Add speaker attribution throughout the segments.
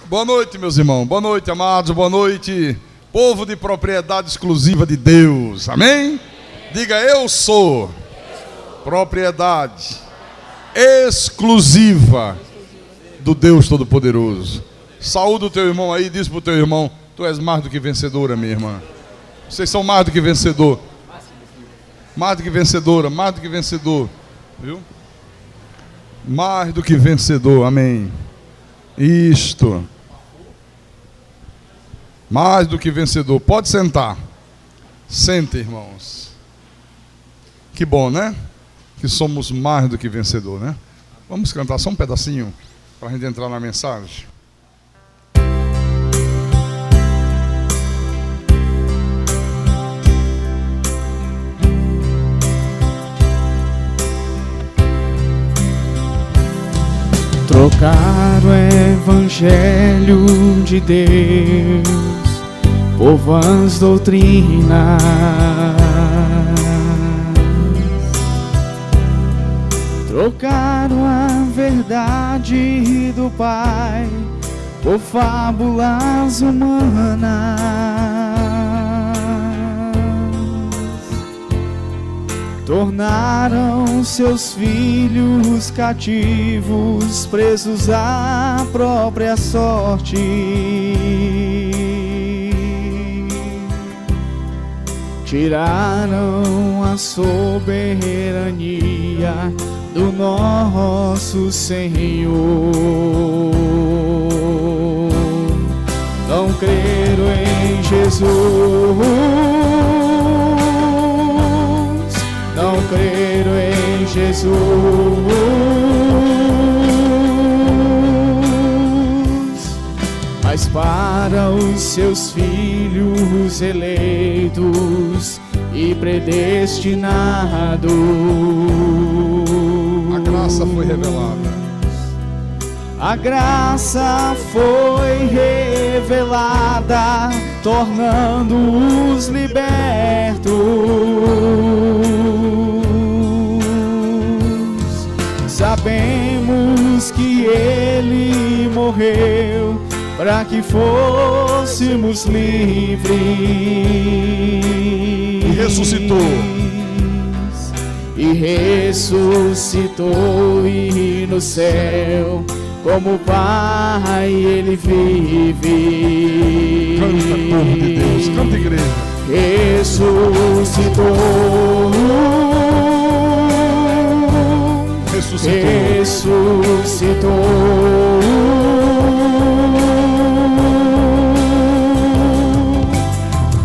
Speaker 1: Boa noite, meus irmãos. Boa noite, amados. Boa noite, povo de propriedade exclusiva de Deus. Amém? Diga, eu sou propriedade exclusiva do Deus Todo-Poderoso. Saúda o teu irmão aí, diz para o teu irmão: tu és mais do que vencedora, minha irmã. Vocês são mais do que vencedor. Mais do que vencedora, mais do que vencedor. Viu? Mais do que vencedor, amém. Isto. Mais do que vencedor. Pode sentar. Senta, irmãos. Que bom, né? Que somos mais do que vencedor, né? Vamos cantar só um pedacinho para a gente entrar na mensagem.
Speaker 2: Trocar o evangelho de Deus por vãs doutrinas, trocar a verdade do Pai por fábulas humanas, tornaram seus filhos cativos, presos à própria sorte. Tiraram a soberania do nosso Senhor. Não creram em Jesus, não creram em Jesus, mas para os seus filhos eleitos e predestinados,
Speaker 1: a graça foi revelada.
Speaker 2: A graça foi revelada, tornando-os libertos. Sabemos que Ele morreu para que fôssemos livres.
Speaker 1: E ressuscitou.
Speaker 2: E ressuscitou, e no céu, como Pai, Ele vive.
Speaker 1: Canta, povo de Deus, canta, igreja.
Speaker 2: Ressuscitou. Ressuscitou.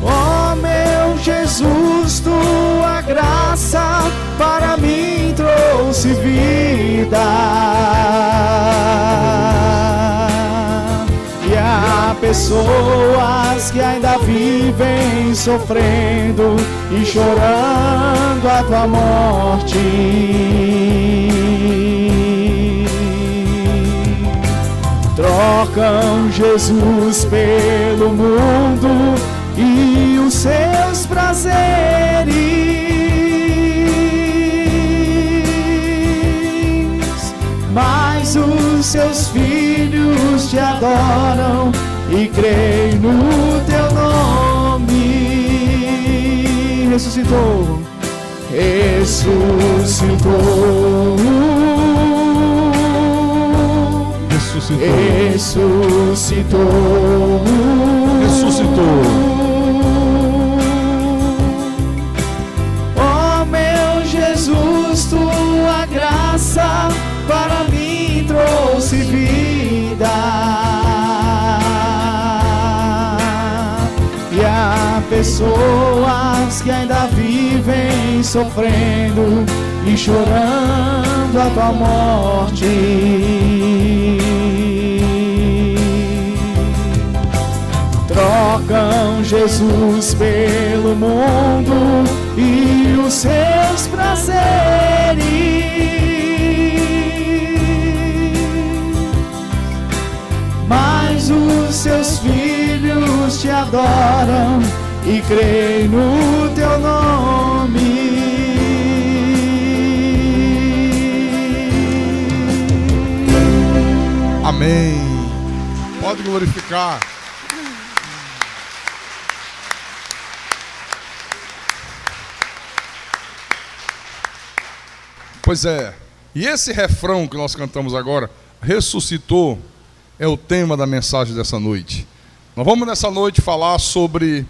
Speaker 2: Oh, meu Jesus, tua graça para mim trouxe vida. E há pessoas que ainda vivem sofrendo e chorando a tua morte. Trocam Jesus pelo mundo e os seus prazeres, mas os seus filhos te adoram e creem no teu nome. Ressuscitou, ressuscitou. Ressuscitou.
Speaker 1: Ressuscitou.
Speaker 2: Oh, meu Jesus, tua graça para mim trouxe vida. E há pessoas que ainda vivem sofrendo e chorando a tua morte. Trocam Jesus pelo mundo e os seus prazeres, mas os seus filhos te adoram e creem no teu nome.
Speaker 1: Amém. Pode glorificar. Pois é. E esse refrão que nós cantamos agora, ressuscitou, é o tema da mensagem dessa noite. Nós vamos nessa noite falar sobre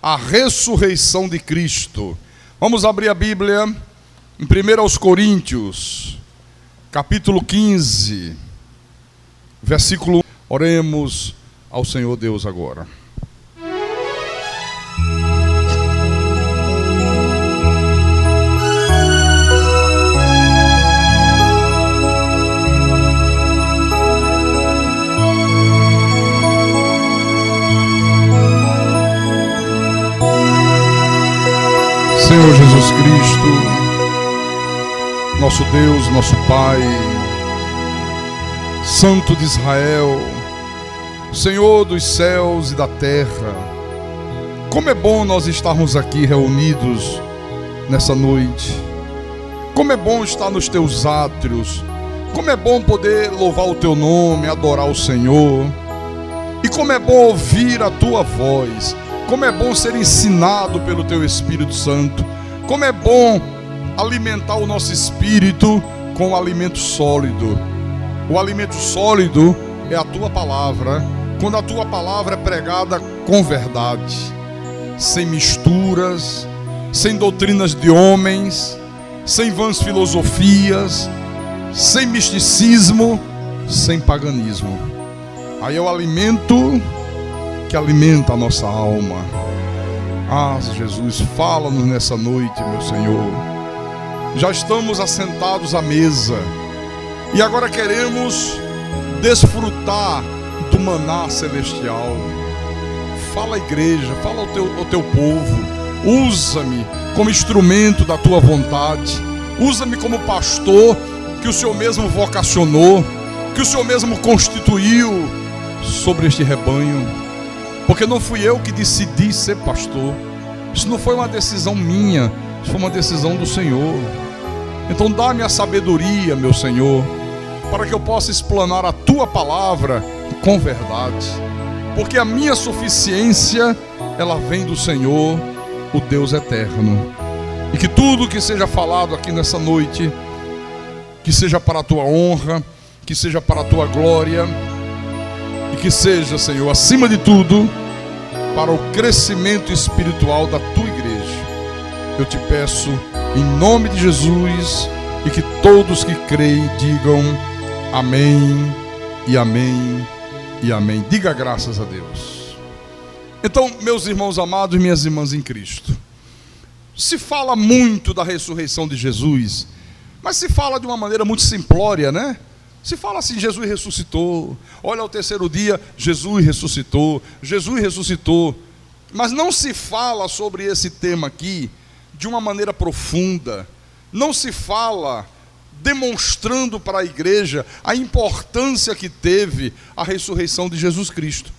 Speaker 1: a ressurreição de Cristo. Vamos abrir a Bíblia em 1 Coríntios, capítulo 15, versículo 1. Oremos ao Senhor Deus agora. Senhor Jesus Cristo, nosso Deus, nosso Pai, Santo de Israel, Senhor dos céus e da terra, como é bom nós estarmos aqui reunidos nessa noite, como é bom estar nos teus átrios, como é bom poder louvar o teu nome, adorar o Senhor, e como é bom ouvir a tua voz. Como é bom ser ensinado pelo Teu Espírito Santo. Como é bom alimentar o nosso espírito com o alimento sólido. O alimento sólido é a Tua Palavra, quando a Tua Palavra é pregada com verdade, sem misturas, sem doutrinas de homens, sem vãs filosofias, sem misticismo, sem paganismo. Aí é o alimento que alimenta a nossa alma. Ah, Jesus, fala-nos nessa noite, meu Senhor. Já estamos assentados à mesa e agora queremos desfrutar do maná celestial. Fala, igreja, fala ao teu povo. Usa-me como instrumento da tua vontade. Usa-me como pastor que o Senhor mesmo vocacionou, que o Senhor mesmo constituiu sobre este rebanho. Porque não fui eu que decidi ser pastor. Isso não foi uma decisão minha, isso foi uma decisão do Senhor. Então dá-me a sabedoria, meu Senhor, para que eu possa explanar a Tua Palavra com verdade. Porque a minha suficiência, ela vem do Senhor, o Deus eterno. E que tudo que seja falado aqui nessa noite, que seja para a Tua honra, que seja para a Tua glória, e que seja, Senhor, acima de tudo, para o crescimento espiritual da Tua igreja. Eu te peço, em nome de Jesus, e que todos que creem digam amém, e amém, e amém. Diga graças a Deus. Então, meus irmãos amados e minhas irmãs em Cristo, se fala muito da ressurreição de Jesus, mas se fala de uma maneira muito simplória, né? Se fala assim, Jesus ressuscitou, olha, ao terceiro dia, Jesus ressuscitou, mas não se fala sobre esse tema aqui de uma maneira profunda, não se fala demonstrando para a igreja a importância que teve a ressurreição de Jesus Cristo.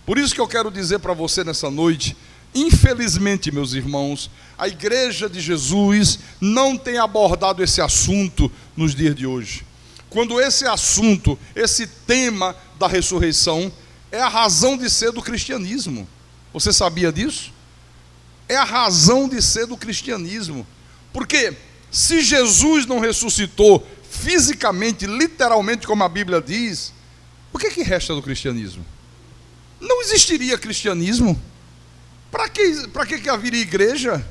Speaker 1: Por isso que eu quero dizer para você nessa noite, infelizmente, meus irmãos, a igreja de Jesus não tem abordado esse assunto nos dias de hoje. Quando esse assunto, esse tema da ressurreição é a razão de ser do cristianismo. Você sabia disso? É a razão de ser do cristianismo. Porque se Jesus não ressuscitou fisicamente, literalmente, como a Bíblia diz, o que resta do cristianismo? Não existiria cristianismo. Para que haveria igreja?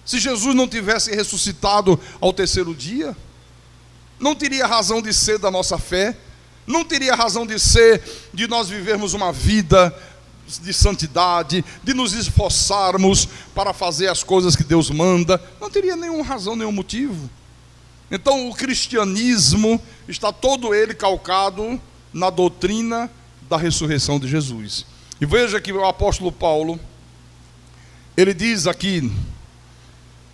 Speaker 1: Se Jesus não tivesse ressuscitado ao terceiro dia? Não teria razão de ser da nossa fé, não teria razão de ser de nós vivermos uma vida de santidade, de nos esforçarmos para fazer as coisas que Deus manda, não teria nenhuma razão, nenhum motivo. Então o cristianismo está todo ele calcado na doutrina da ressurreição de Jesus. E veja que o apóstolo Paulo, ele diz aqui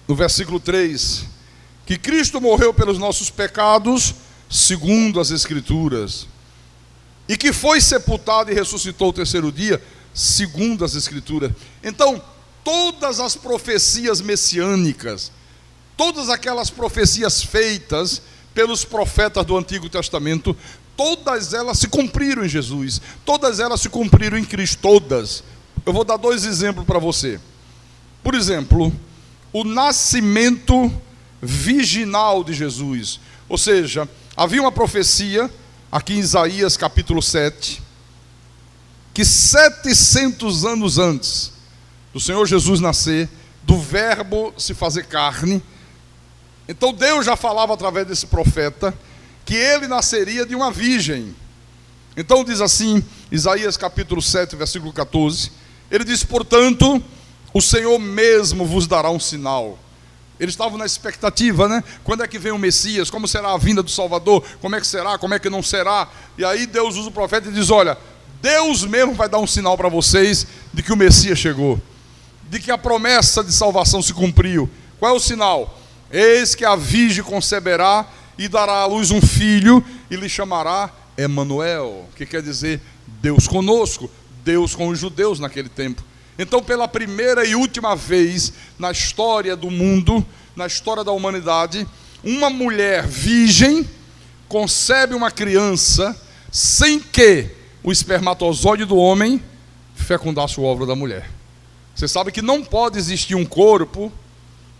Speaker 1: no versículo 3, que Cristo morreu pelos nossos pecados, segundo as Escrituras, e que foi sepultado e ressuscitou o terceiro dia, segundo as Escrituras. Então, todas as profecias messiânicas, todas aquelas profecias feitas pelos profetas do Antigo Testamento, todas elas se cumpriram em Jesus. Todas elas se cumpriram em Cristo, todas. Eu vou dar 2 exemplos para você. Por exemplo, o nascimento virginal de Jesus. Ou seja, havia uma profecia, aqui em Isaías capítulo 7, que 700 anos antes do Senhor Jesus nascer, do verbo se fazer carne, então Deus já falava através desse profeta, que ele nasceria de uma virgem. Então diz assim, Isaías capítulo 7, versículo 14, ele diz, portanto, o Senhor mesmo vos dará um sinal. Eles estavam na expectativa, né? Quando é que vem o Messias? Como será a vinda do Salvador? Como é que será? Como é que não será? E aí Deus usa o profeta e diz, olha, Deus mesmo vai dar um sinal para vocês de que o Messias chegou, de que a promessa de salvação se cumpriu. Qual é o sinal? Eis que a virgem conceberá e dará à luz um filho e lhe chamará Emanuel, que quer dizer Deus conosco, Deus com os judeus naquele tempo. Então, pela primeira e última vez na história do mundo, na história da humanidade, uma mulher virgem concebe uma criança sem que o espermatozoide do homem fecundasse o óvulo da mulher. Você sabe que não pode existir um corpo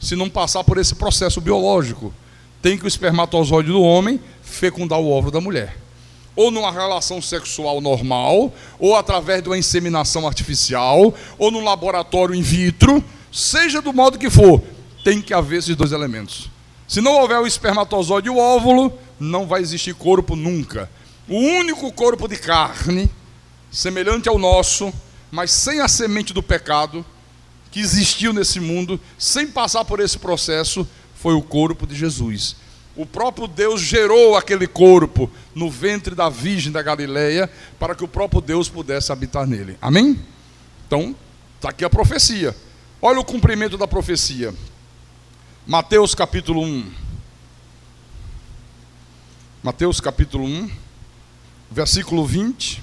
Speaker 1: se não passar por esse processo biológico. Tem que o espermatozoide do homem fecundar o óvulo da mulher. Ou numa relação sexual normal, ou através de uma inseminação artificial, ou num laboratório in vitro, seja do modo que for, tem que haver esses 2 elementos. Se não houver o espermatozoide e o óvulo, não vai existir corpo nunca. O único corpo de carne, semelhante ao nosso, mas sem a semente do pecado, que existiu nesse mundo, sem passar por esse processo, foi o corpo de Jesus. O próprio Deus gerou aquele corpo no ventre da Virgem da Galileia, para que o próprio Deus pudesse habitar nele. Amém? Então, está aqui a profecia. Olha o cumprimento da profecia. Mateus capítulo 1. Mateus capítulo 1, versículo 20.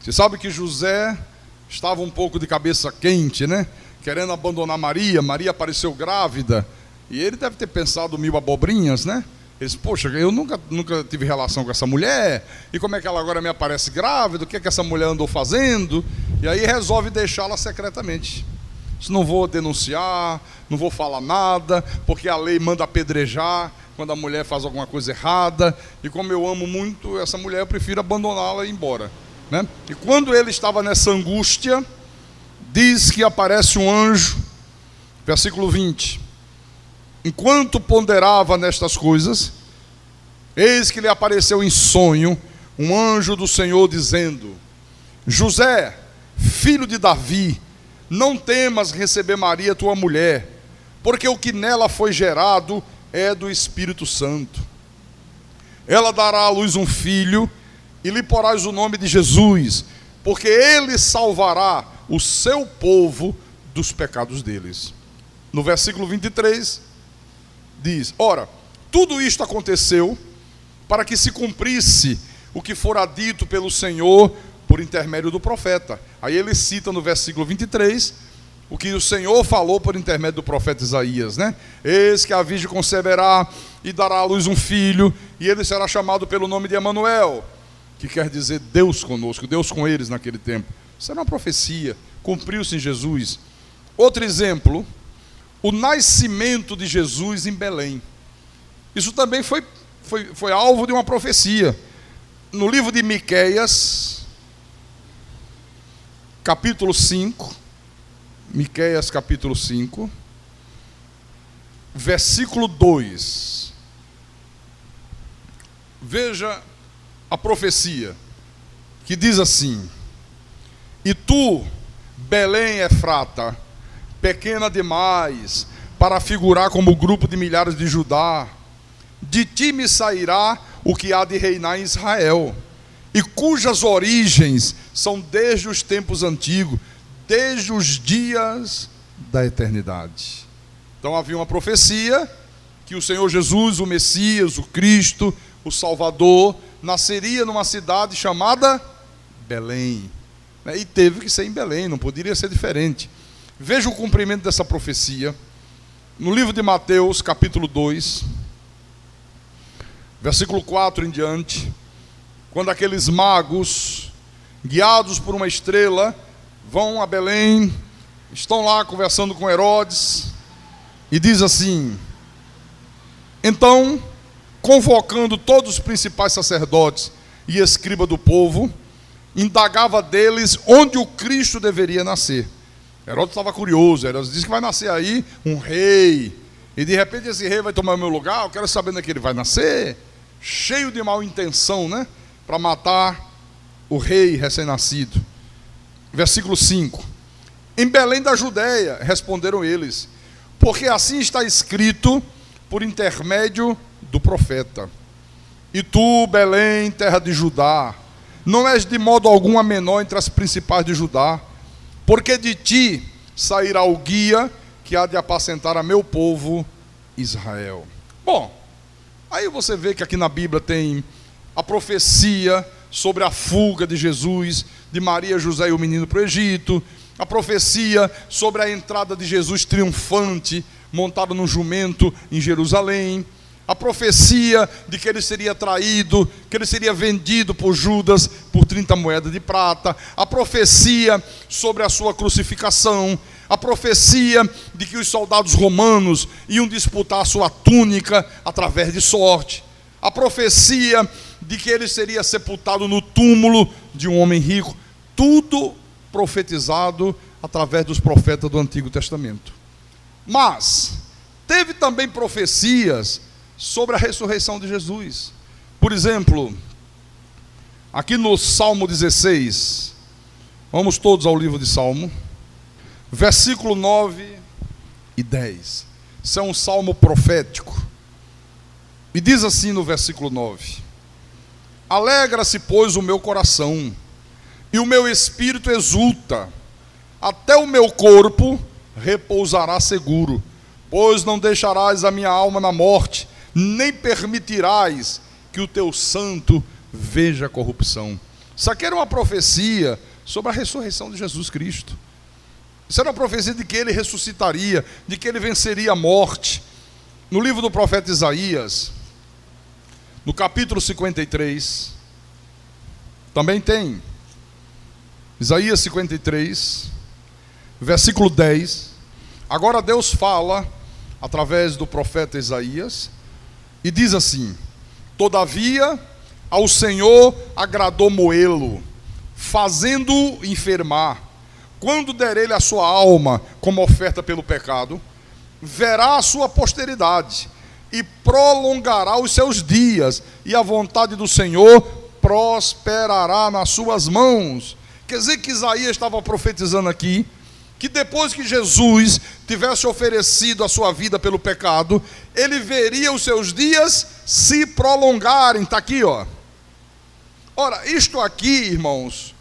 Speaker 1: Você sabe que José estava um pouco de cabeça quente, né? Querendo abandonar Maria. Maria apareceu grávida. E ele deve ter pensado 1000 abobrinhas, né? Ele disse, poxa, eu nunca tive relação com essa mulher. E como é que ela agora me aparece grávida? O que é que essa mulher andou fazendo? E aí resolve deixá-la secretamente. Disse, não vou denunciar, não vou falar nada, porque a lei manda apedrejar quando a mulher faz alguma coisa errada. E como eu amo muito essa mulher, eu prefiro abandoná-la e ir embora, né? E quando ele estava nessa angústia, diz que aparece um anjo, versículo 20. Enquanto ponderava nestas coisas, eis que lhe apareceu em sonho um anjo do Senhor dizendo, José, filho de Davi, não temas receber Maria tua mulher, porque o que nela foi gerado é do Espírito Santo. Ela dará à luz um filho e lhe porás o nome de Jesus, porque ele salvará o seu povo dos pecados deles. No versículo 23, diz, ora, tudo isto aconteceu para que se cumprisse o que fora dito pelo Senhor por intermédio do profeta. Aí ele cita no versículo 23, o que o Senhor falou por intermédio do profeta Isaías, né? Eis que a virgem conceberá e dará à luz um filho, e ele será chamado pelo nome de Emanuel, que quer dizer Deus conosco, Deus com eles naquele tempo. Isso era uma profecia, cumpriu-se em Jesus. Outro exemplo, o nascimento de Jesus em Belém. Isso também foi alvo de uma profecia. No livro de Miqueias, capítulo 5, Miqueias capítulo 5, versículo 2. Veja a profecia, que diz assim, e tu, Belém Efrata, pequena demais, para figurar como grupo de milhares de Judá, de ti me sairá o que há de reinar em Israel, e cujas origens são desde os tempos antigos, desde os dias da eternidade. Então havia uma profecia que o Senhor Jesus, o Messias, o Cristo, o Salvador, nasceria numa cidade chamada Belém, e teve que ser em Belém, não poderia ser diferente. Veja o cumprimento dessa profecia no livro de Mateus, capítulo 2, Versículo 4 em diante, quando aqueles magos, guiados por uma estrela, vão a Belém, estão lá conversando com Herodes, e diz assim: então, convocando todos os principais sacerdotes e escribas do povo, indagava deles onde o Cristo deveria nascer. Herodes estava curioso. Herodes disse que vai nascer aí um rei, e de repente esse rei vai tomar o meu lugar. Eu quero saber onde é que ele vai nascer. Cheio de mal intenção, né? Para matar o rei recém-nascido. Versículo 5: em Belém da Judéia, responderam eles, porque assim está escrito por intermédio do profeta: e tu, Belém, terra de Judá, não és de modo algum a menor entre as principais de Judá, porque de ti sairá o guia que há de apacentar a meu povo Israel. Bom, aí você vê que aqui na Bíblia tem a profecia sobre a fuga de Jesus, de Maria, José e o menino para o Egito, a profecia sobre a entrada de Jesus triunfante, montado num jumento em Jerusalém, a profecia de que ele seria traído, que ele seria vendido por Judas por 30 moedas de prata, a profecia sobre a sua crucificação, a profecia de que os soldados romanos iam disputar a sua túnica através de sorte, a profecia de que ele seria sepultado no túmulo de um homem rico, tudo profetizado através dos profetas do Antigo Testamento. Mas teve também profecias sobre a ressurreição de Jesus. Por exemplo, aqui no Salmo 16, vamos todos ao livro de Salmo, versículo 9 e 10. Isso é um salmo profético. E diz assim no versículo 9: alegra-se, pois, o meu coração, e o meu espírito exulta, até o meu corpo repousará seguro, pois não deixarás a minha alma na morte, nem permitirás que o teu santo veja a corrupção. Isso aqui era uma profecia sobre a ressurreição de Jesus Cristo. Isso era uma profecia de que ele ressuscitaria, de que ele venceria a morte. No livro do profeta Isaías, no capítulo 53, também tem Isaías 53, versículo 10. Agora Deus fala através do profeta Isaías e diz assim: todavia ao Senhor agradou moê-lo, fazendo-o enfermar. Quando der ele a sua alma como oferta pelo pecado, verá a sua posteridade e prolongará os seus dias, e a vontade do Senhor prosperará nas suas mãos. Quer dizer que Isaías estava profetizando aqui que depois que Jesus tivesse oferecido a sua vida pelo pecado, ele veria os seus dias se prolongarem. Está aqui, ó. Ora, isto aqui, irmãos,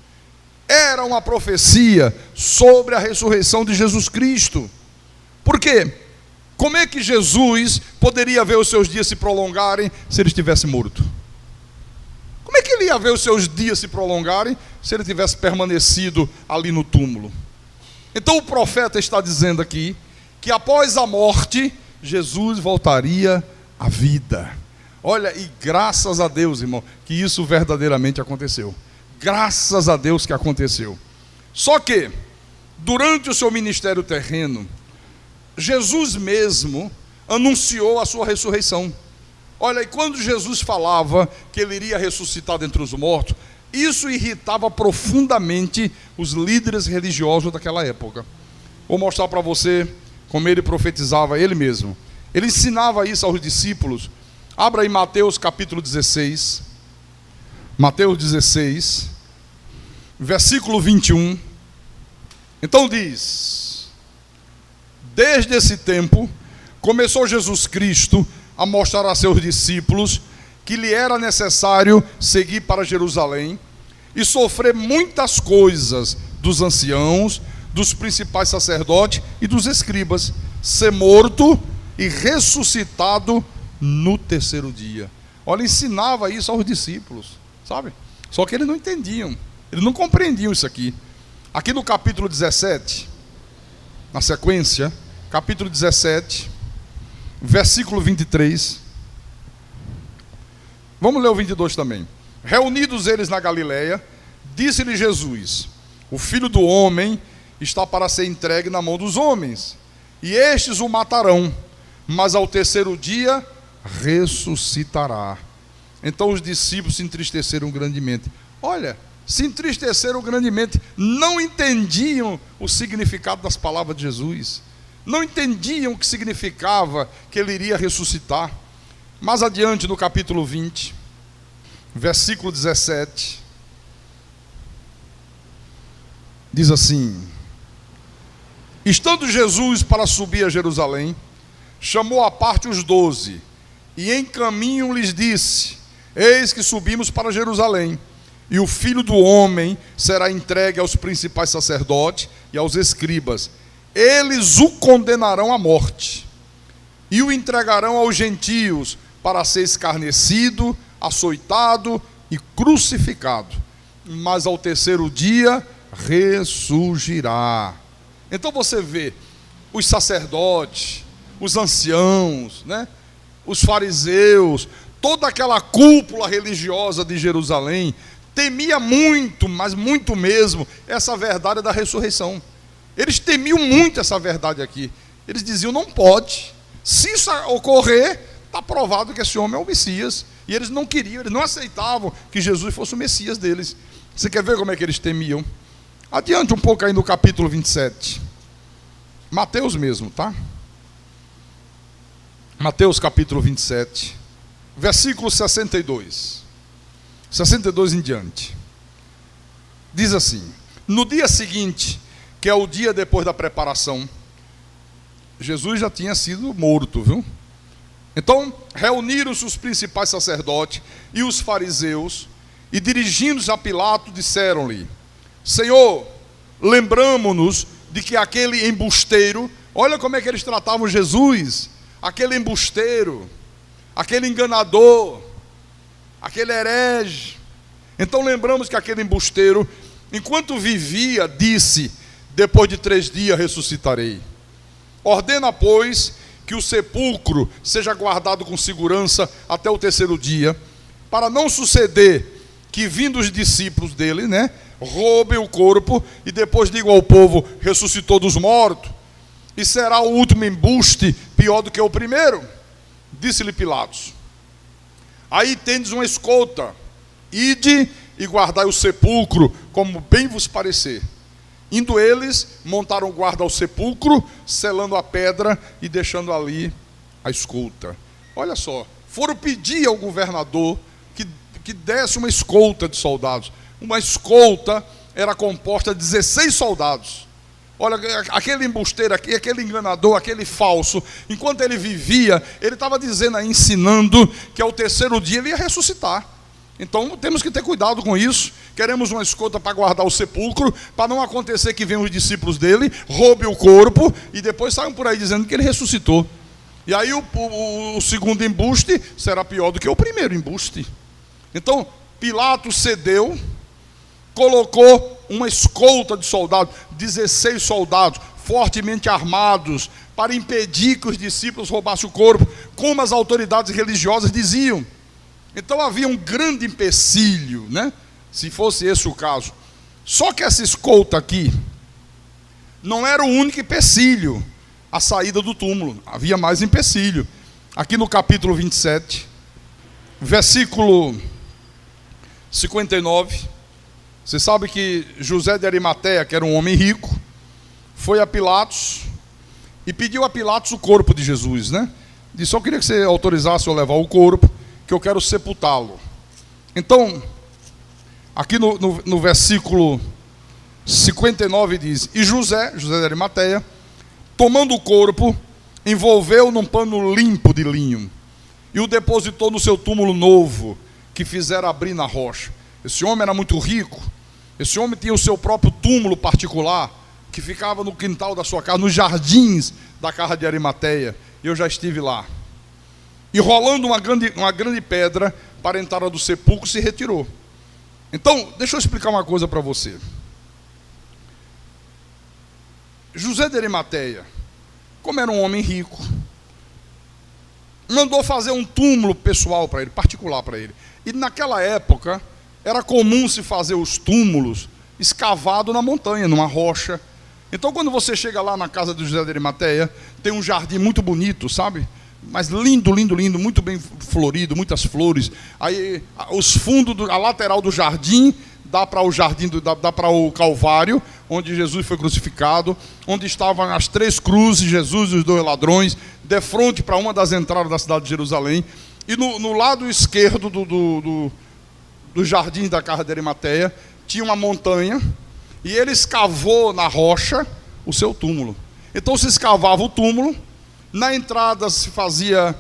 Speaker 1: era uma profecia sobre a ressurreição de Jesus Cristo. Por quê? Como é que Jesus poderia ver os seus dias se prolongarem se ele estivesse morto? Como é que ele ia ver os seus dias se prolongarem se ele tivesse permanecido ali no túmulo? Então o profeta está dizendo aqui que após a morte, Jesus voltaria à vida. Olha, e graças a Deus, irmão, que isso verdadeiramente aconteceu. Graças a Deus que aconteceu. Só que, durante o seu ministério terreno, Jesus mesmo anunciou a sua ressurreição. Olha, e quando Jesus falava que ele iria ressuscitar dentre os mortos, isso irritava profundamente os líderes religiosos daquela época. Vou mostrar para você como ele profetizava ele mesmo. Ele ensinava isso aos discípulos. Abra aí Mateus capítulo 16. Mateus 16, versículo 21. Então diz: desde esse tempo, começou Jesus Cristo a mostrar a seus discípulos que lhe era necessário seguir para Jerusalém e sofrer muitas coisas dos anciãos, dos principais sacerdotes e dos escribas, ser morto e ressuscitado no terceiro dia. Olha, ensinava isso aos discípulos, sabe? Só que eles não entendiam, eles não compreendiam isso aqui. Aqui no capítulo 17, na sequência, capítulo 17, versículo 23, Vamos ler o 22 também. Reunidos eles na Galileia, disse-lhe Jesus: o Filho do Homem está para ser entregue na mão dos homens, e estes o matarão, mas ao terceiro dia ressuscitará. Então os discípulos se entristeceram grandemente. Olha, se entristeceram grandemente, não entendiam o significado das palavras de Jesus, não entendiam o que significava que ele iria ressuscitar. Mais adiante, no capítulo 20, versículo 17, diz assim: estando Jesus para subir a Jerusalém, chamou à parte os 12, e em caminho lhes disse: eis que subimos para Jerusalém, e o Filho do Homem será entregue aos principais sacerdotes e aos escribas. Eles o condenarão à morte, e o entregarão aos gentios, para ser escarnecido, açoitado e crucificado. Mas ao terceiro dia ressurgirá. Então você vê os sacerdotes, os anciãos, né? Os fariseus, toda aquela cúpula religiosa de Jerusalém temia muito, mas muito mesmo, essa verdade da ressurreição. Eles temiam muito essa verdade aqui. Eles diziam: não pode. Se isso ocorrer, está provado que esse homem é o Messias. E eles não queriam, eles não aceitavam que Jesus fosse o Messias deles. Você quer ver como é que eles temiam? Adiante um pouco aí no capítulo 27. Mateus mesmo, tá? Mateus capítulo 27, versículo 62. 62 em diante. Diz assim: no dia seguinte, que é o dia depois da preparação, Jesus já tinha sido morto, viu? Então, reuniram-se os principais sacerdotes e os fariseus, e dirigindo-se a Pilato, disseram-lhe: Senhor, lembramo-nos de que aquele embusteiro, olha como é que eles tratavam Jesus, aquele embusteiro, aquele enganador, aquele herege. Então lembramos que aquele embusteiro, enquanto vivia, disse: depois de 3 dias ressuscitarei. Ordena, pois, que o sepulcro seja guardado com segurança até o terceiro dia, para não suceder que, vindo os discípulos dele, né, roubem o corpo e depois digam ao povo: ressuscitou dos mortos, e será o último embuste pior do que o primeiro. Disse-lhe Pilatos: aí tendes uma escolta, ide e guardai o sepulcro, como bem vos parecer. Indo eles, montaram guarda ao sepulcro, selando a pedra e deixando ali a escolta. Olha só, foram pedir ao governador que desse uma escolta de soldados. Uma escolta era composta de 16 soldados. Olha, aquele embusteiro aqui, aquele enganador, aquele falso, enquanto ele vivia, ele estava dizendo aí, ensinando que ao terceiro dia ele ia ressuscitar. Então temos que ter cuidado com isso. Queremos uma escolta para guardar o sepulcro, para não acontecer que venham os discípulos dele, roubem o corpo e depois saiam por aí dizendo que ele ressuscitou. E aí o segundo embuste será pior do que o primeiro embuste. Então Pilatos cedeu, colocou uma escolta de soldados, 16 soldados, fortemente armados, para impedir que os discípulos roubassem o corpo, como as autoridades religiosas diziam. Então havia um grande empecilho, né? Se fosse esse o caso. Só que essa escolta aqui não era o único empecilho à saída do túmulo. Havia mais empecilho. Aqui no capítulo 27, versículo 59, você sabe que José de Arimateia, que era um homem rico, foi a Pilatos e pediu a Pilatos o corpo de Jesus, né? Disse: só queria que você autorizasse eu levar o corpo, que eu quero sepultá-lo. Então, aqui no versículo 59 diz: e José de Arimateia, tomando o corpo, envolveu num pano limpo de linho e o depositou no seu túmulo novo, que fizera abrir na rocha. Esse homem era muito rico. Esse homem tinha o seu próprio túmulo particular, que ficava no quintal da sua casa, nos jardins da casa de Arimateia. Eu já estive lá. E rolando uma grande pedra para a entrada do sepulcro, se retirou. Então, deixa eu explicar uma coisa para você. José de Arimateia, como era um homem rico, mandou fazer um túmulo pessoal para ele, particular para ele. E naquela época, era comum se fazer os túmulos escavado na montanha, numa rocha. Então, quando você chega lá na casa de José de Arimateia, tem um jardim muito bonito, sabe? Mas lindo, lindo, lindo, muito bem florido, muitas flores. Aí, os fundos, a lateral do jardim, dá para o jardim, dá para o Calvário, onde Jesus foi crucificado, onde estavam as 3 cruzes, Jesus e os 2 ladrões, de frente para uma das entradas da cidade de Jerusalém. E no lado esquerdo do jardim da casa de Arimateia, tinha uma montanha, e ele escavou na rocha o seu túmulo. Então se escavava o túmulo, na entrada se fazia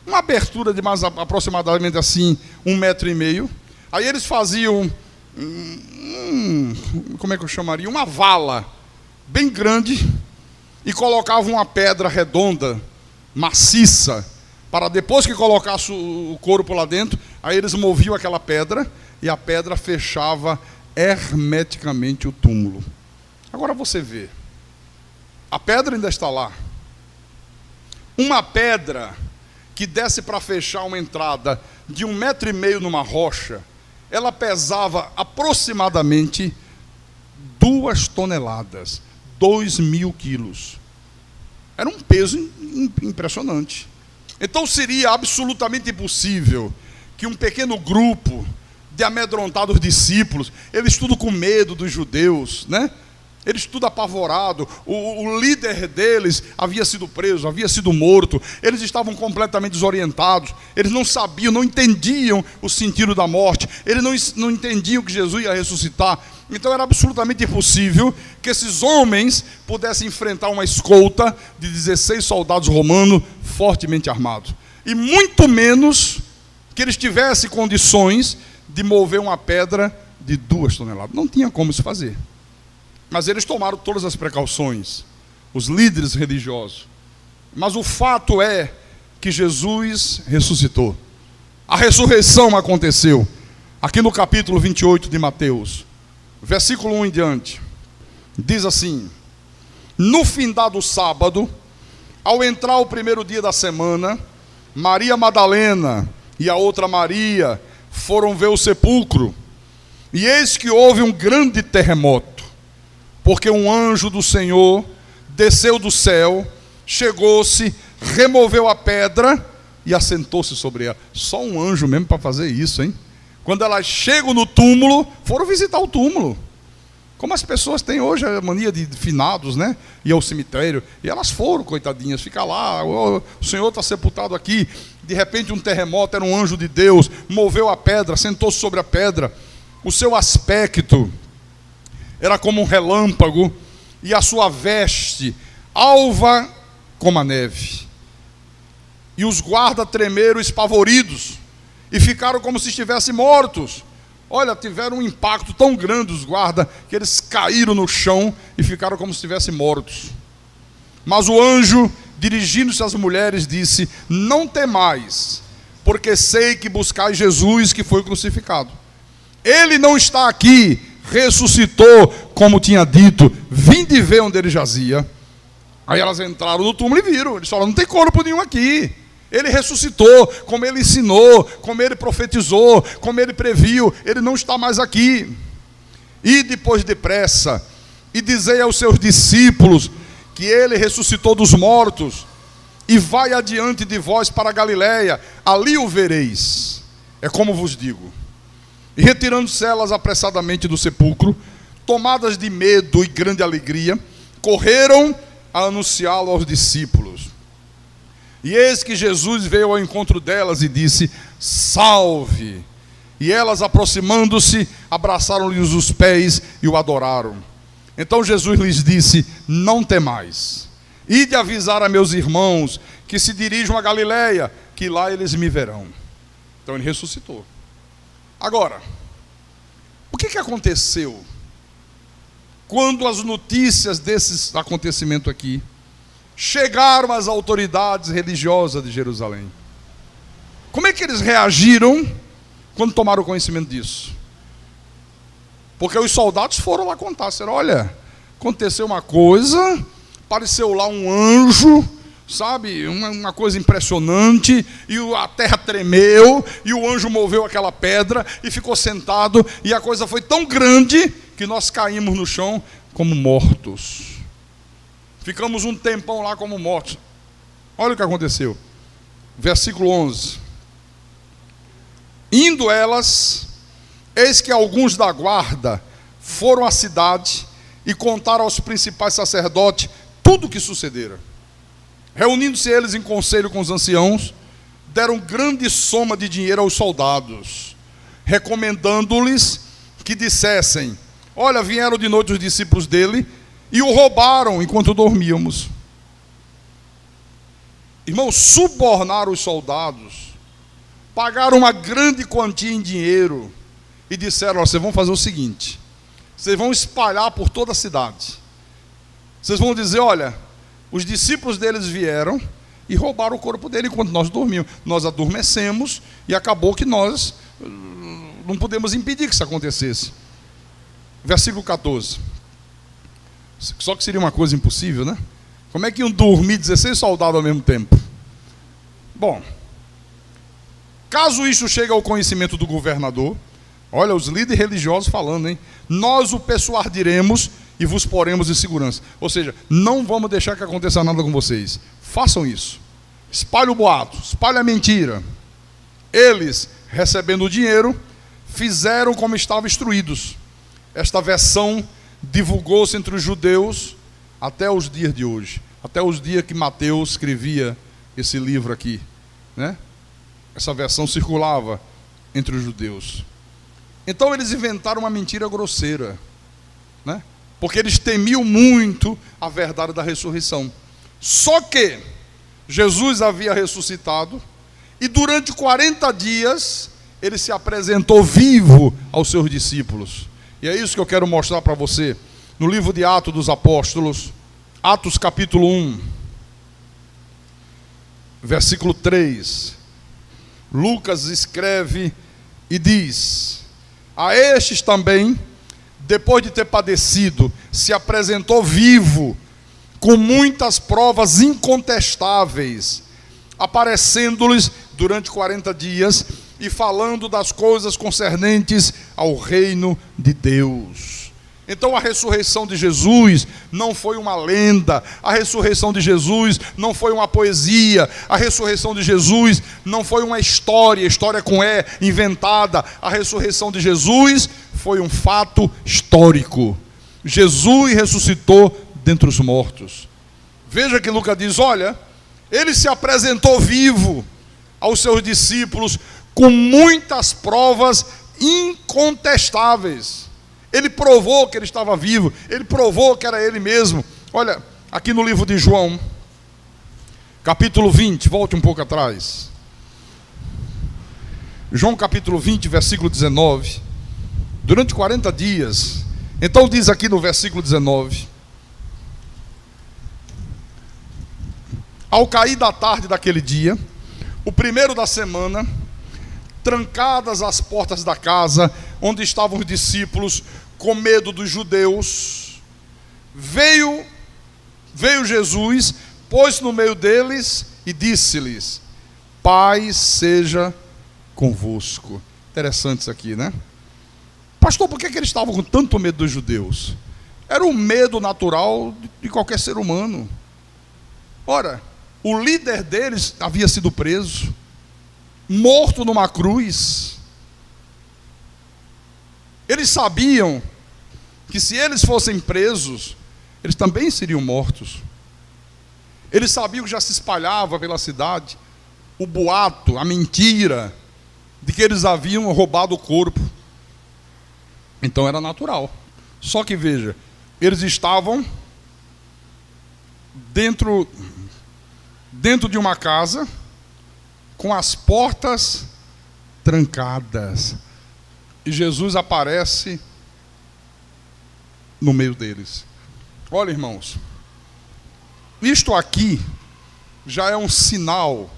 Speaker 1: uma abertura de mais aproximadamente assim 1,5 metro. Aí eles faziam, como é que eu chamaria? Uma vala bem grande, e colocavam uma pedra redonda, maciça, para depois que colocasse o corpo lá dentro, aí eles moviam aquela pedra, e a pedra fechava hermeticamente o túmulo. Agora você vê, a pedra ainda está lá. Uma pedra que desse para fechar uma entrada de 1,5 metro numa rocha, ela pesava aproximadamente 2 toneladas, 2.000 quilos. Era um peso impressionante. Então seria absolutamente impossível que um pequeno grupo de amedrontados discípulos, eles tudo com medo dos judeus, né? Eles tudo apavorado, o líder deles havia sido preso, havia sido morto, eles estavam completamente desorientados, eles não sabiam, não entendiam o sentido da morte, eles não entendiam que Jesus ia ressuscitar. Então era absolutamente impossível que esses homens pudessem enfrentar uma escolta de 16 soldados romanos fortemente armados. E muito menos que eles tivessem condições de mover uma pedra de 2 toneladas. Não tinha como isso fazer. Mas eles tomaram todas as precauções, os líderes religiosos. Mas o fato é que Jesus ressuscitou. A ressurreição aconteceu. Aqui no capítulo 28 de Mateus, versículo 1 em diante, diz assim: no findado sábado, ao entrar o primeiro dia da semana, Maria Madalena e a outra Maria foram ver o sepulcro. E eis que houve um grande terremoto, porque um anjo do Senhor desceu do céu, chegou-se, removeu a pedra e assentou-se sobre ela. Só um anjo mesmo para fazer isso, hein? Quando elas chegam no túmulo, foram visitar o túmulo. Como as pessoas têm hoje a mania de finados, né? Ir ao cemitério. E elas foram, coitadinhas, ficar lá. O Senhor está sepultado aqui. De repente um terremoto, era um anjo de Deus, moveu a pedra, sentou-se sobre a pedra. O seu aspecto era como um relâmpago, e a sua veste alva como a neve. E os guardas tremeram espavoridos, e ficaram como se estivessem mortos. Olha, tiveram um impacto tão grande os guardas, que eles caíram no chão e ficaram como se estivessem mortos. Mas o anjo, dirigindo-se às mulheres, disse: não temais, porque sei que buscais Jesus que foi crucificado. Ele não está aqui, ressuscitou, como tinha dito. Vinde ver onde ele jazia. Aí elas entraram no túmulo e viram. Eles falaram: não tem corpo nenhum aqui. Ele ressuscitou, como ele ensinou, como ele profetizou, como ele previu. Ele não está mais aqui. E depois depressa, e dizei aos seus discípulos que ele ressuscitou dos mortos, e vai adiante de vós para a Galiléia, ali o vereis. É como vos digo. E retirando-se elas apressadamente do sepulcro, tomadas de medo e grande alegria, correram a anunciá-lo aos discípulos. E eis que Jesus veio ao encontro delas e disse: salve! E elas, aproximando-se, abraçaram-lhes os pés e o adoraram. Então Jesus lhes disse: não temais, ide avisar a meus irmãos que se dirijam a Galiléia, que lá eles me verão. Então ele ressuscitou. Agora, o que aconteceu quando as notícias desse acontecimento aqui chegaram às autoridades religiosas de Jerusalém? Como é que eles reagiram quando tomaram conhecimento disso? Porque os soldados foram lá contar, disseram: olha, aconteceu uma coisa, apareceu lá um anjo sabe, uma coisa impressionante, e a terra tremeu, e o anjo moveu aquela pedra, e ficou sentado, e a coisa foi tão grande, que nós caímos no chão como mortos. Ficamos um tempão lá como mortos. Olha o que aconteceu. Versículo 11. Indo elas, eis que alguns da guarda foram à cidade e contaram aos principais sacerdotes tudo o que sucedera. Reunindo-se eles em conselho com os anciãos, deram grande soma de dinheiro aos soldados, recomendando-lhes que dissessem: olha, vieram de noite os discípulos dele e o roubaram enquanto dormíamos. Irmãos, subornaram os soldados, pagaram uma grande quantia em dinheiro e disseram: vocês vão fazer o seguinte, vocês vão espalhar por toda a cidade. Vocês vão dizer: olha, os discípulos deles vieram e roubaram o corpo dele enquanto nós dormíamos. Nós adormecemos e acabou que nós não podemos impedir que isso acontecesse. Versículo 14. Só que seria uma coisa impossível, né? Como é que iam dormir 16 soldados ao mesmo tempo? Bom, caso isso chegue ao conhecimento do governador, olha, os líderes religiosos falando, hein? Nós o persuadiremos e vos poremos em segurança. Ou seja, não vamos deixar que aconteça nada com vocês. Façam isso. Espalhe o boato, espalhe a mentira. Eles, recebendo o dinheiro, fizeram como estavam instruídos. Esta versão divulgou-se entre os judeus até os dias de hoje. Até os dias que Mateus escrevia esse livro aqui, né? Essa versão circulava entre os judeus. Então eles inventaram uma mentira grosseira, né? Porque eles temiam muito a verdade da ressurreição. Só que Jesus havia ressuscitado e durante 40 dias ele se apresentou vivo aos seus discípulos. E é isso que eu quero mostrar para você no livro de Atos dos Apóstolos, Atos capítulo 1, versículo 3. Lucas escreve e diz: a estes também, depois de ter padecido, se apresentou vivo, com muitas provas incontestáveis, aparecendo-lhes durante 40 dias e falando das coisas concernentes ao reino de Deus. Então a ressurreição de Jesus não foi uma lenda, a ressurreição de Jesus não foi uma poesia, a ressurreição de Jesus não foi uma história com E, inventada. A ressurreição de Jesus foi um fato histórico. Jesus ressuscitou dentre os mortos. Veja que Lucas diz: olha, ele se apresentou vivo aos seus discípulos com muitas provas incontestáveis. Ele provou que ele estava vivo, ele provou que era ele mesmo. Olha, aqui no livro de João, capítulo 20, volte um pouco atrás. João capítulo 20, versículo 19. Durante 40 dias, então diz aqui no versículo 19: ao cair da tarde daquele dia, o primeiro da semana, trancadas as portas da casa onde estavam os discípulos, com medo dos judeus, veio Jesus, pôs-se no meio deles e disse-lhes: paz seja convosco. Interessante isso aqui, né? Pastor, por que eles estavam com tanto medo dos judeus? Era um medo natural de qualquer ser humano. Ora, o líder deles havia sido preso, morto numa cruz. Eles sabiam que se eles fossem presos, eles também seriam mortos. Eles sabiam que já se espalhava pela cidade o boato, a mentira de que eles haviam roubado o corpo. Então era natural. Só que veja, eles estavam dentro de uma casa com as portas trancadas. E Jesus aparece no meio deles. Olha, irmãos, isto aqui já é um sinal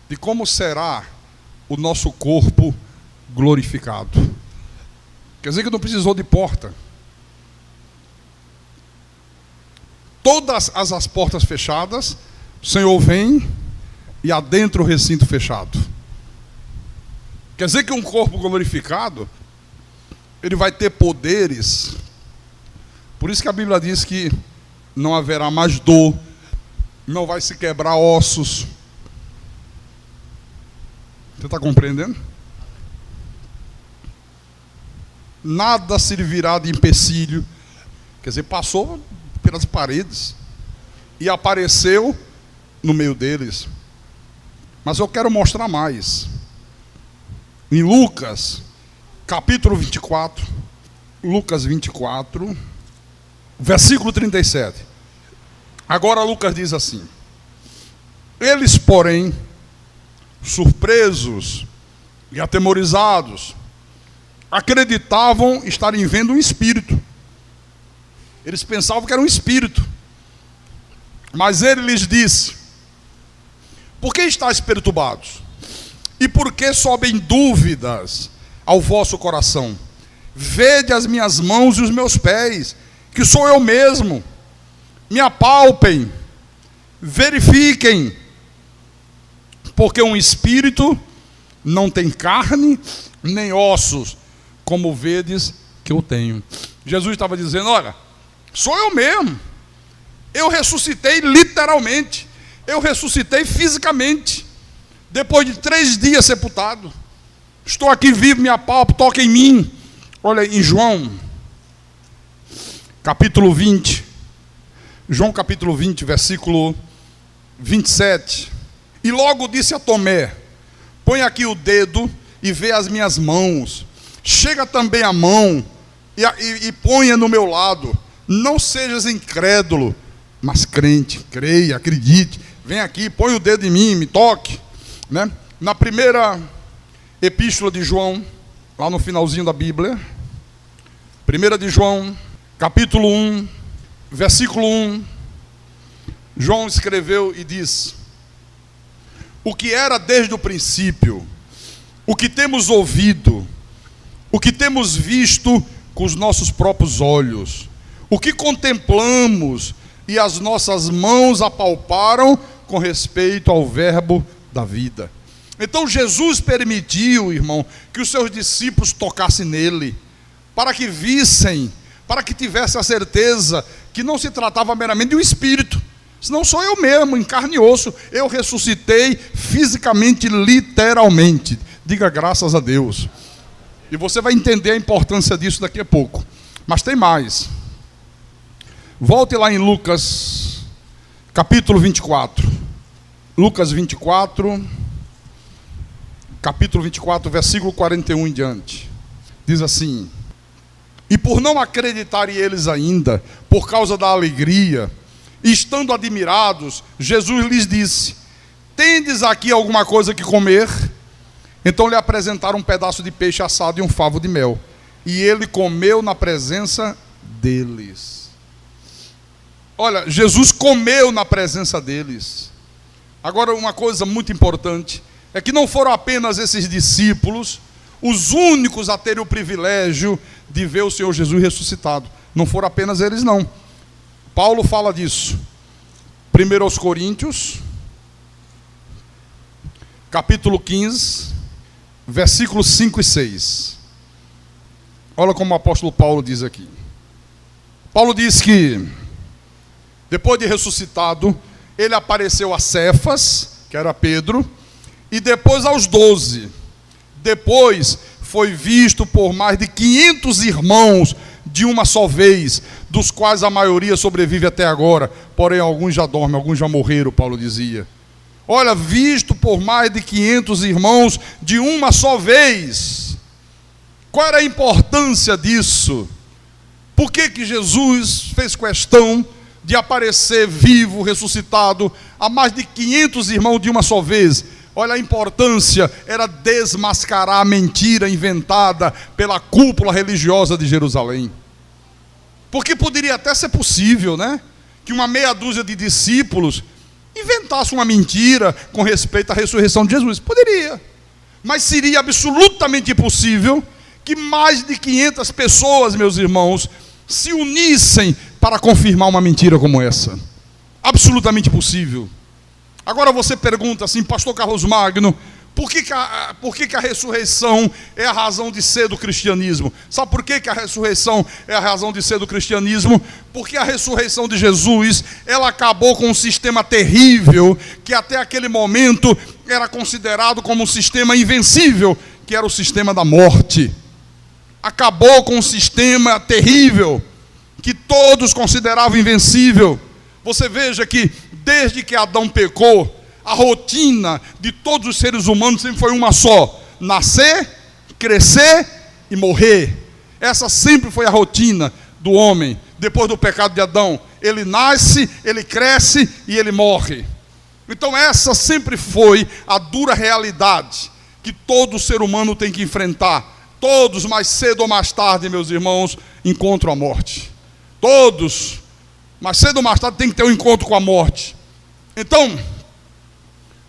Speaker 1: de como será o nosso corpo glorificado. Quer dizer que não precisou de porta. Todas as portas fechadas, O Senhor vem e adentra o recinto fechado. Quer dizer que um corpo glorificado, ele vai ter poderes. Por isso que a Bíblia diz que não haverá mais dor, não vai se quebrar ossos. Você está compreendendo? Nada servirá de empecilho. Quer dizer, passou pelas paredes e apareceu no meio deles. Mas eu quero mostrar mais. Em Lucas, capítulo 24, Lucas 24, versículo 37. Agora Lucas diz assim: eles, porém, surpresos e atemorizados, acreditavam estarem vendo um espírito. Eles pensavam que era um espírito. Mas ele lhes disse: por que estáis perturbados? E por que sobem dúvidas ao vosso coração? Vede as minhas mãos e os meus pés, que sou eu mesmo. Me apalpem, verifiquem, porque um espírito não tem carne nem ossos, como vedes que eu tenho. Jesus estava dizendo: olha, sou eu mesmo. Eu ressuscitei literalmente. Eu ressuscitei fisicamente. Depois de 3 dias sepultado. Estou aqui vivo, me apalpo, toca em mim. Olha em João, capítulo 20. João capítulo 20, versículo 27. E logo disse a Tomé: põe aqui o dedo e vê as minhas mãos. Chega também a mão e ponha no meu lado. Não sejas incrédulo, mas crente. Creia, acredite. Vem aqui, põe o dedo em mim, me toque. Né? Na primeira epístola de João, lá no finalzinho da Bíblia, 1 de João, capítulo 1, versículo 1, João escreveu e diz: o que era desde o princípio, o que temos ouvido, o que temos visto com os nossos próprios olhos, o que contemplamos e as nossas mãos apalparam com respeito ao verbo da vida. Então Jesus permitiu, irmão, que os seus discípulos tocassem nele, para que vissem, para que tivessem a certeza que não se tratava meramente de um espírito, senão sou eu mesmo, em carne e osso. Eu ressuscitei fisicamente, literalmente. Diga graças a Deus. E você vai entender a importância disso daqui a pouco. Mas tem mais. Volte lá em Lucas, capítulo 24. Lucas 24, capítulo 24, versículo 41 em diante. Diz assim: e por não acreditarem eles ainda, por causa da alegria, e estando admirados, Jesus lhes disse: tendes aqui alguma coisa que comer? Então lhe apresentaram um pedaço de peixe assado e um favo de mel. E ele comeu na presença deles. Olha, Jesus comeu na presença deles. Agora, uma coisa muito importante é que não foram apenas esses discípulos os únicos a terem o privilégio de ver o Senhor Jesus ressuscitado. Não foram apenas eles, não. Paulo fala disso. 1 aos Coríntios, capítulo 15, versículos 5 e 6. Olha como o apóstolo Paulo diz aqui. Paulo diz que, depois de ressuscitado, ele apareceu a Cefas, que era Pedro, e depois aos 12. Depois foi visto por mais de 500 irmãos de uma só vez, dos quais a maioria sobrevive até agora, porém alguns já dormem, alguns já morreram, Paulo dizia. Olha, visto por mais de 500 irmãos de uma só vez. Qual era a importância disso? Por que Jesus fez questão de aparecer vivo, ressuscitado, a mais de 500 irmãos de uma só vez? Olha, a importância era desmascarar a mentira inventada pela cúpula religiosa de Jerusalém. Porque poderia até ser possível, né, que uma meia dúzia de discípulos inventasse uma mentira com respeito à ressurreição de Jesus. Poderia. Mas seria absolutamente impossível que mais de 500 pessoas, meus irmãos, se unissem para confirmar uma mentira como essa. Absolutamente impossível. Agora você pergunta assim, pastor Carlos Magno, por que a ressurreição é a razão de ser do cristianismo? Sabe por que a ressurreição é a razão de ser do cristianismo? Porque a ressurreição de Jesus, ela acabou com um sistema terrível, que até aquele momento era considerado como um sistema invencível, que era o sistema da morte. Acabou com um sistema terrível, que todos consideravam invencível. Você veja que desde que Adão pecou, a rotina de todos os seres humanos sempre foi uma só: nascer, crescer e morrer. Essa sempre foi a rotina do homem. Depois do pecado de Adão, ele nasce, ele cresce e ele morre. Então essa sempre foi a dura realidade que todo ser humano tem que enfrentar. Todos, mais cedo ou mais tarde, meus irmãos, encontram a morte. Todos, mais cedo ou mais tarde, tem que ter um encontro com a morte. Então,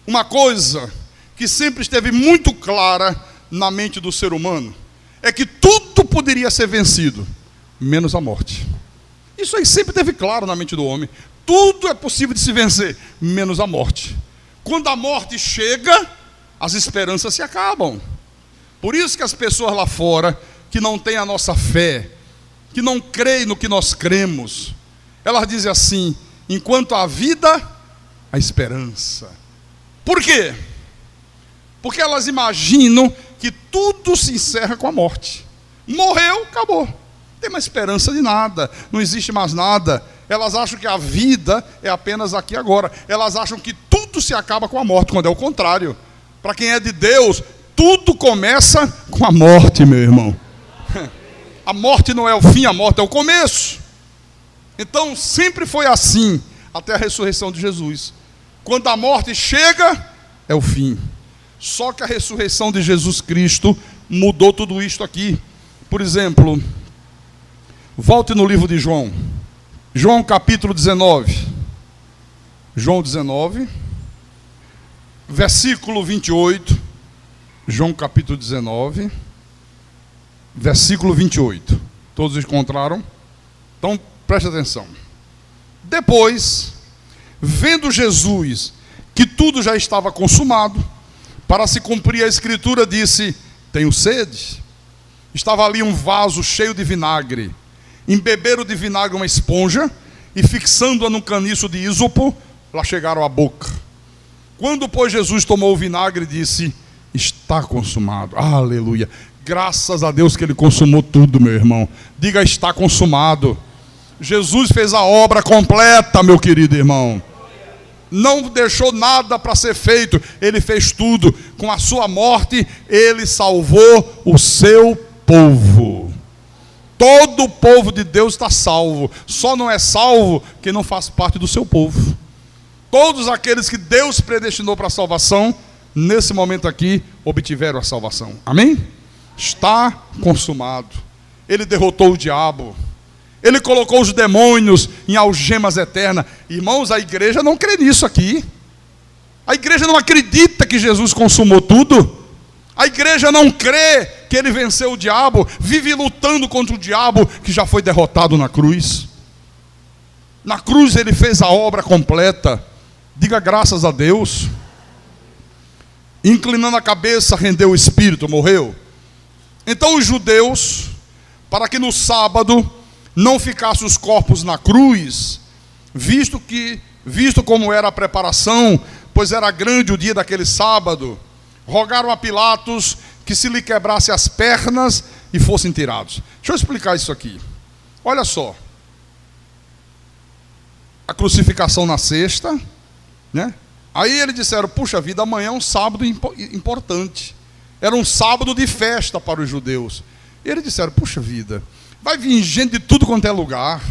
Speaker 1: uma coisa que sempre esteve muito clara na mente do ser humano é que tudo poderia ser vencido, menos a morte. Isso aí sempre esteve claro na mente do homem. Tudo é possível de se vencer, menos a morte. Quando a morte chega, as esperanças se acabam. Por isso que as pessoas lá fora, que não têm a nossa fé, que não creem no que nós cremos, elas dizem assim: enquanto há vida, há esperança. Por quê? Porque elas imaginam que tudo se encerra com a morte. Morreu, acabou. Não tem mais esperança de nada, não existe mais nada. Elas acham que a vida é apenas aqui e agora. Elas acham que tudo se acaba com a morte, quando é o contrário. Para quem é de Deus, tudo começa com a morte, meu irmão. A morte não é o fim, a morte é o começo. Então sempre foi assim, até a ressurreição de Jesus. Quando a morte chega, é o fim. Só que a ressurreição de Jesus Cristo mudou tudo isto aqui. Por exemplo, volte no livro de João. João capítulo 19. João 19, versículo 28. João capítulo 19, versículo 28. Todos encontraram? Então, preste atenção. Depois, vendo Jesus que tudo já estava consumado, para se cumprir a escritura, disse: tenho sede. Estava ali um vaso cheio de vinagre. Embeberam de vinagre uma esponja e, fixando-a num caniço de ísopo, lá chegaram à boca. Quando, pois, Jesus tomou o vinagre, disse: está consumado. Aleluia. Graças a Deus que Ele consumou tudo, meu irmão. Diga: está consumado. Jesus fez a obra completa, meu querido irmão. Não deixou nada para ser feito. Ele fez tudo. Com a sua morte, Ele salvou o seu povo. Todo o povo de Deus está salvo. Só não é salvo quem não faz parte do seu povo. Todos aqueles que Deus predestinou para a salvação, nesse momento aqui, obtiveram a salvação. Amém? Está consumado. Ele derrotou o diabo. Ele colocou os demônios em algemas eternas. Irmãos, a igreja não crê nisso aqui. A igreja não acredita que Jesus consumou tudo. A igreja não crê que Ele venceu o diabo. Vive lutando contra o diabo que já foi derrotado na cruz. Na cruz Ele fez a obra completa. Diga graças a Deus. Inclinando a cabeça, rendeu o espírito, morreu. Então os judeus, para que no sábado não ficassem os corpos na cruz, visto como era a preparação, pois era grande o dia daquele sábado, rogaram a Pilatos que se lhe quebrasse as pernas e fossem tirados. Deixa eu explicar isso aqui. Olha só. A crucificação na sexta, né? Aí eles disseram: puxa vida, amanhã é um sábado importante. Era um sábado de festa para os judeus. E eles disseram: puxa vida, vai vir gente de tudo quanto é lugar.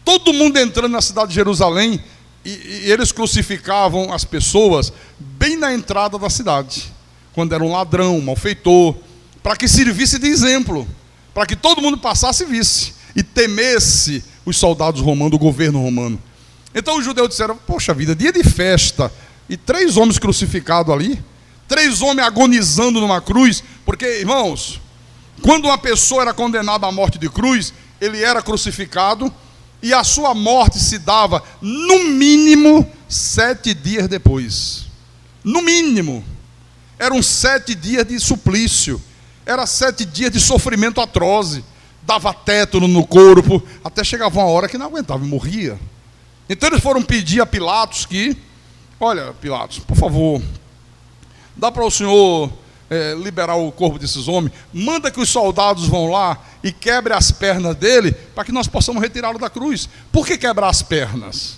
Speaker 1: Todo mundo entrando na cidade de Jerusalém. E eles crucificavam as pessoas bem na entrada da cidade. Quando era um ladrão, um malfeitor. Para que servisse de exemplo. Para que todo mundo passasse e visse. E temesse os soldados romanos, o governo romano. Então os judeus disseram: poxa vida, dia de festa. E 3 homens crucificados ali. 3 homens agonizando numa cruz. Porque, irmãos, quando uma pessoa era condenada à morte de cruz, ele era crucificado e a sua morte se dava, no mínimo, 7 dias depois. No mínimo. Eram 7 dias de suplício. Era 7 dias de sofrimento atroz. Dava tétano no corpo, até chegava uma hora que não aguentava e morria. Então eles foram pedir a Pilatos que, olha, Pilatos, por favor, dá para o senhor liberar o corpo desses homens, manda que os soldados vão lá e quebrem as pernas dele, para que nós possamos retirá-lo da cruz. Por que quebrar as pernas?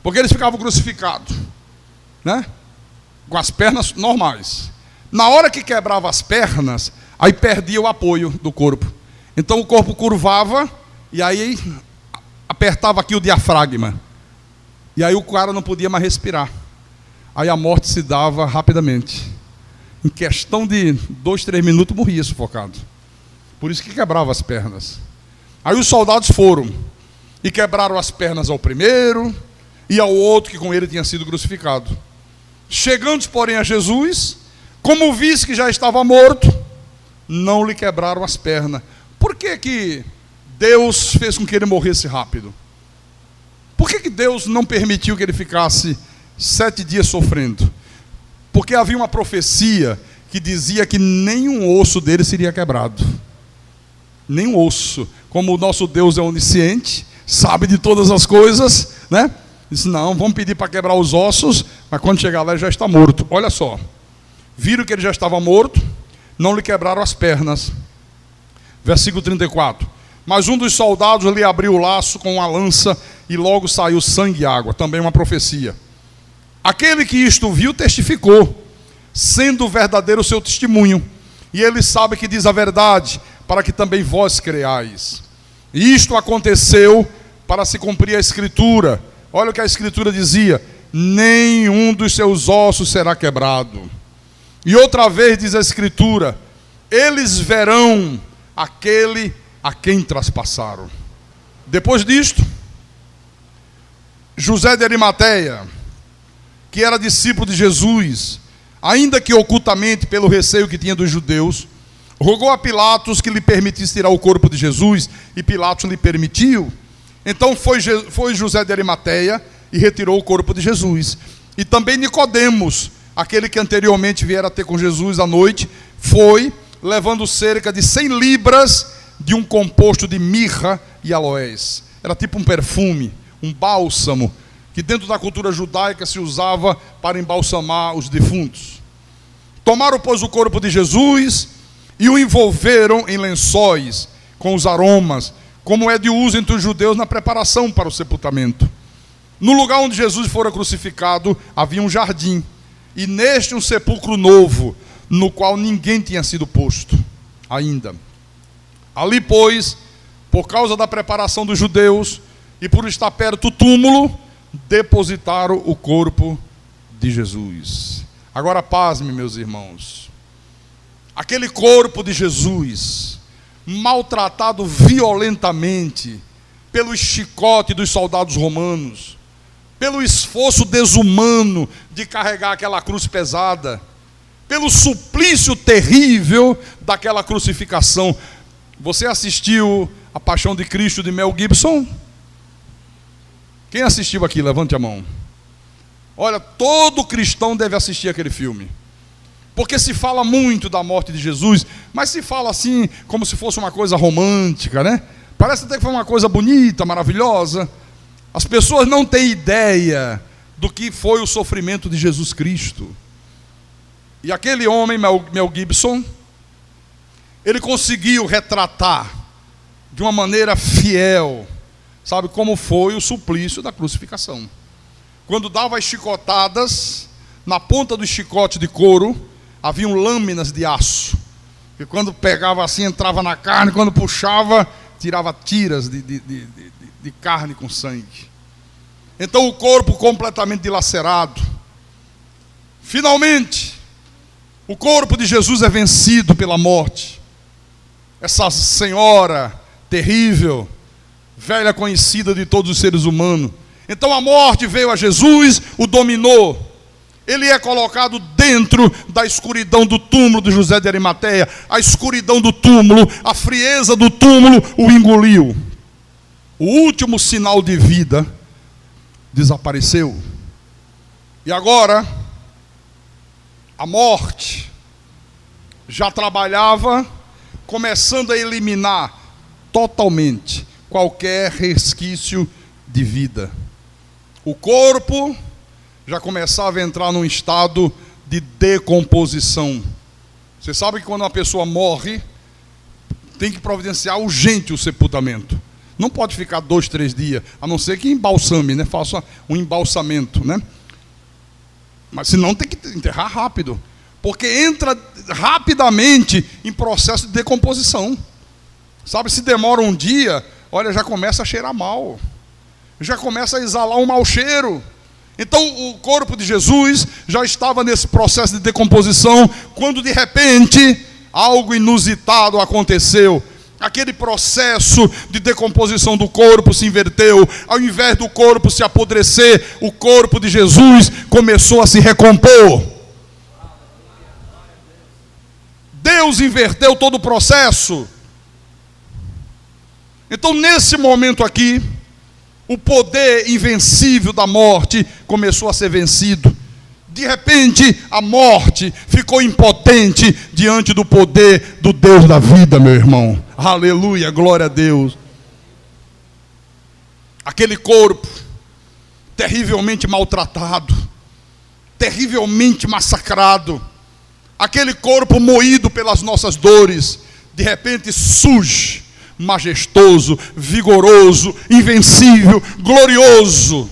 Speaker 1: Porque eles ficavam crucificados, né? Com as pernas normais. Na hora que quebrava as pernas, aí perdia o apoio do corpo. Então o corpo curvava e aí apertava aqui o diafragma. E aí o cara não podia mais respirar. Aí a morte se dava rapidamente. Em questão de 2, 3 minutos morria sufocado. Por isso que quebrava as pernas. Aí os soldados foram e quebraram as pernas ao primeiro e ao outro que com ele tinha sido crucificado. Chegando, porém, a Jesus, como visse que já estava morto, não lhe quebraram as pernas. Por que Deus fez com que ele morresse rápido? Por que Deus não permitiu que ele ficasse 7 dias sofrendo? Porque havia uma profecia que dizia que nenhum osso dele seria quebrado. Nenhum osso. Como o nosso Deus é onisciente, sabe de todas as coisas, né? Disse, não, vamos pedir para quebrar os ossos, mas quando chegar lá ele já está morto. Olha só, viram que ele já estava morto, não lhe quebraram as pernas. Versículo 34. Mas um dos soldados lhe abriu o laço com uma lança e logo saiu sangue e água. Também uma profecia. Aquele que isto viu testificou, sendo verdadeiro o seu testemunho. E ele sabe que diz a verdade, para que também vós creais. E isto aconteceu para se cumprir a Escritura. Olha o que a Escritura dizia: nenhum dos seus ossos será quebrado. E outra vez diz a Escritura: eles verão aquele a quem traspassaram. Depois disto, José de Arimateia, que era discípulo de Jesus, ainda que ocultamente pelo receio que tinha dos judeus, rogou a Pilatos que lhe permitisse tirar o corpo de Jesus, e Pilatos lhe permitiu. Então foi José de Arimateia e retirou o corpo de Jesus. E também Nicodemos, aquele que anteriormente viera ter com Jesus à noite, foi, levando cerca de 100 libras de um composto de mirra e aloés. Era tipo um perfume, um bálsamo, que dentro da cultura judaica se usava para embalsamar os defuntos. Tomaram, pois, o corpo de Jesus e o envolveram em lençóis com os aromas, como é de uso entre os judeus na preparação para o sepultamento. No lugar onde Jesus fora crucificado havia um jardim, e neste um sepulcro novo, no qual ninguém tinha sido posto ainda. Ali, pois, por causa da preparação dos judeus e por estar perto do túmulo, depositaram o corpo de Jesus. Agora pasme, meus irmãos. Aquele corpo de Jesus, maltratado violentamente pelo chicote dos soldados romanos, pelo esforço desumano de carregar aquela cruz pesada, pelo suplício terrível daquela crucificação. Você assistiu A Paixão de Cristo de Mel Gibson? Quem assistiu aqui? Levante a mão. Olha, todo cristão deve assistir aquele filme. Porque se fala muito da morte de Jesus, mas se fala assim, como se fosse uma coisa romântica, né? Parece até que foi uma coisa bonita, maravilhosa. As pessoas não têm ideia do que foi o sofrimento de Jesus Cristo. E aquele homem, Mel Gibson, ele conseguiu retratar de uma maneira fiel, sabe, como foi o suplício da crucificação. Quando dava as chicotadas, na ponta do chicote de couro, haviam lâminas de aço, que quando pegava assim, entrava na carne, quando puxava, tirava tiras de carne com sangue. Então o corpo completamente dilacerado. Finalmente, o corpo de Jesus é vencido pela morte. Essa senhora terrível, velha conhecida de todos os seres humanos. Então a morte veio a Jesus, o dominou. Ele é colocado dentro da escuridão do túmulo de José de Arimateia. A escuridão do túmulo, a frieza do túmulo o engoliu. o último sinal de vida desapareceu. E agora, a morte já trabalhava, começando a eliminar totalmente qualquer resquício de vida. O corpo já começava a entrar num estado de decomposição. Você sabe que quando uma pessoa morre, tem que providenciar urgente o sepultamento. Não pode ficar 2, 3 dias, a não ser que embalsame, né? Faça um embalsamento, né? Mas senão tem que enterrar rápido, porque entra rapidamente em processo de decomposição. Sabe, se demora um dia, olha, já começa a cheirar mal, já começa a exalar um mau cheiro. Então o corpo de Jesus já estava nesse processo de decomposição, quando de repente algo inusitado aconteceu. Aquele processo de decomposição do corpo se inverteu. Ao invés do corpo se apodrecer, o corpo de Jesus começou a se recompor. Deus inverteu todo o processo. Então, nesse momento aqui, o poder invencível da morte começou a ser vencido. De repente, a morte ficou impotente diante do poder do Deus da vida, meu irmão. Aleluia, glória a Deus. Aquele corpo terrivelmente maltratado, terrivelmente massacrado, aquele corpo moído pelas nossas dores, de repente surge, majestoso, vigoroso, invencível, glorioso.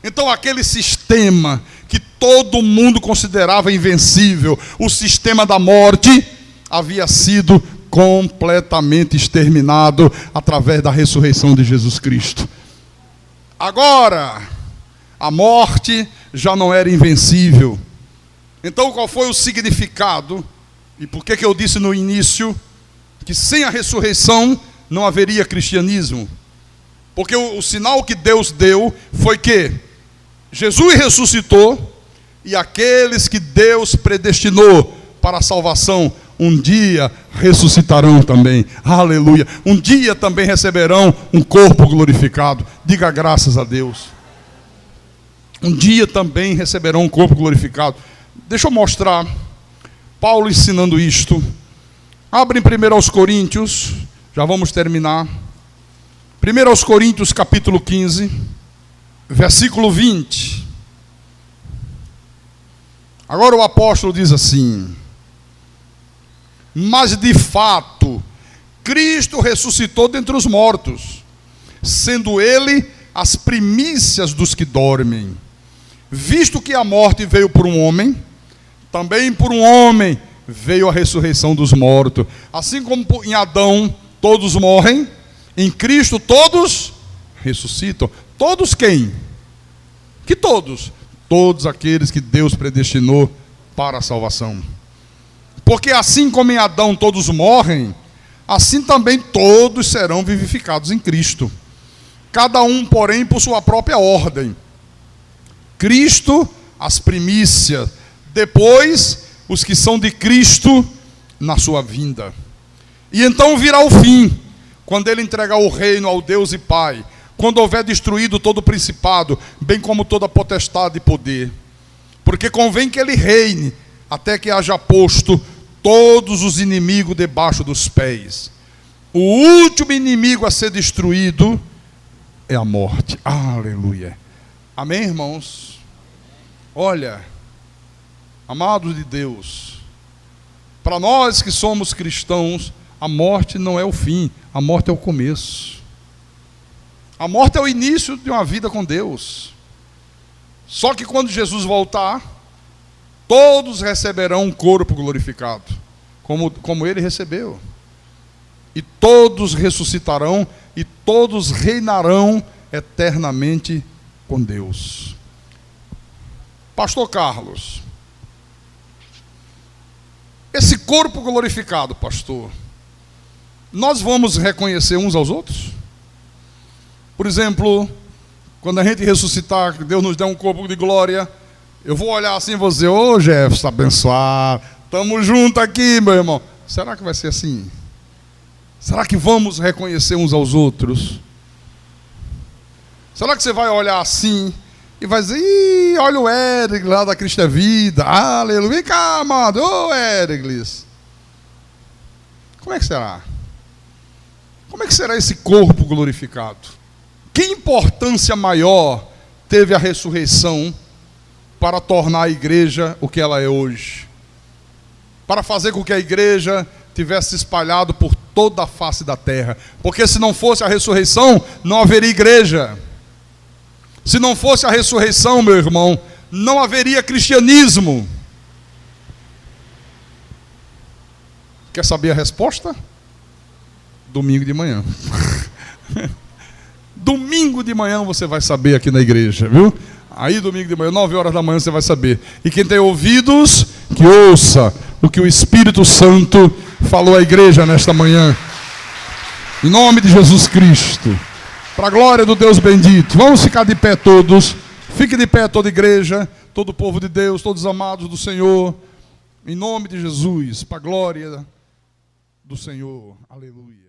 Speaker 1: Então aquele sistema que todo mundo considerava invencível, o sistema da morte, havia sido completamente exterminado através da ressurreição de Jesus Cristo. Agora, a morte já não era invencível. Então qual foi o significado? E por que eu disse no início que sem a ressurreição não haveria cristianismo? Porque o sinal que Deus deu foi que Jesus ressuscitou, e aqueles que Deus predestinou para a salvação, um dia ressuscitarão também. Aleluia. Um dia também receberão um corpo glorificado. Diga graças a Deus. Um dia também receberão um corpo glorificado. Deixa eu mostrar Paulo ensinando isto. Abre em 1 Coríntios, já vamos terminar. 1 Coríntios capítulo 15, versículo 20. Agora o apóstolo diz assim: mas de fato, Cristo ressuscitou dentre os mortos, sendo ele as primícias dos que dormem. Visto que a morte veio por um homem, também por um homem veio a ressurreição dos mortos. Assim como em Adão todos morrem, em Cristo todos ressuscitam. Todos quem? Que todos? Todos aqueles que Deus predestinou para a salvação. Porque assim como em Adão todos morrem, assim também todos serão vivificados em Cristo. Cada um, porém, por sua própria ordem. Cristo, as primícias. Depois, os que são de Cristo na sua vinda. E então virá o fim, quando ele entregar o reino ao Deus e Pai, quando houver destruído todo o principado, bem como toda potestade e poder. Porque convém que ele reine, até que haja posto todos os inimigos debaixo dos pés. O último inimigo a ser destruído é a morte. Aleluia. Amém, irmãos? Olha, amados de Deus, para nós que somos cristãos, a morte não é o fim, a morte é o começo. A morte é o início de uma vida com Deus. Só que quando Jesus voltar, todos receberão um corpo glorificado, como ele recebeu. E todos ressuscitarão, e todos reinarão eternamente com Deus. Pastor Carlos, esse corpo glorificado, pastor, nós vamos reconhecer uns aos outros? Por exemplo, quando a gente ressuscitar, que Deus nos dê um corpo de glória, eu vou olhar assim e vou dizer: ô Jefferson, abençoado, estamos juntos aqui, meu irmão. Será que vai ser assim? Será que vamos reconhecer uns aos outros? Será que você vai olhar assim e vai dizer, ih, olha o Ériglis lá da Cristo é Vida, aleluia, vem cá, amado, ô Ériglis. Como é que será? Como é que será esse corpo glorificado? Que importância maior teve a ressurreição para tornar a igreja o que ela é hoje? Para fazer com que a igreja tivesse espalhado por toda a face da terra. Porque se não fosse a ressurreição, não haveria igreja. Se não fosse a ressurreição, meu irmão, não haveria cristianismo. Quer saber a resposta? Domingo de manhã. Domingo de manhã você vai saber aqui na igreja, viu? Aí domingo de manhã, 9 horas da manhã você vai saber. E quem tem ouvidos, que ouça o que o Espírito Santo falou à igreja nesta manhã. Em nome de Jesus Cristo. Para a glória do Deus bendito. Vamos ficar de pé todos. Fique de pé toda a igreja, todo o povo de Deus, todos amados do Senhor. Em nome de Jesus, para a glória do Senhor. Aleluia.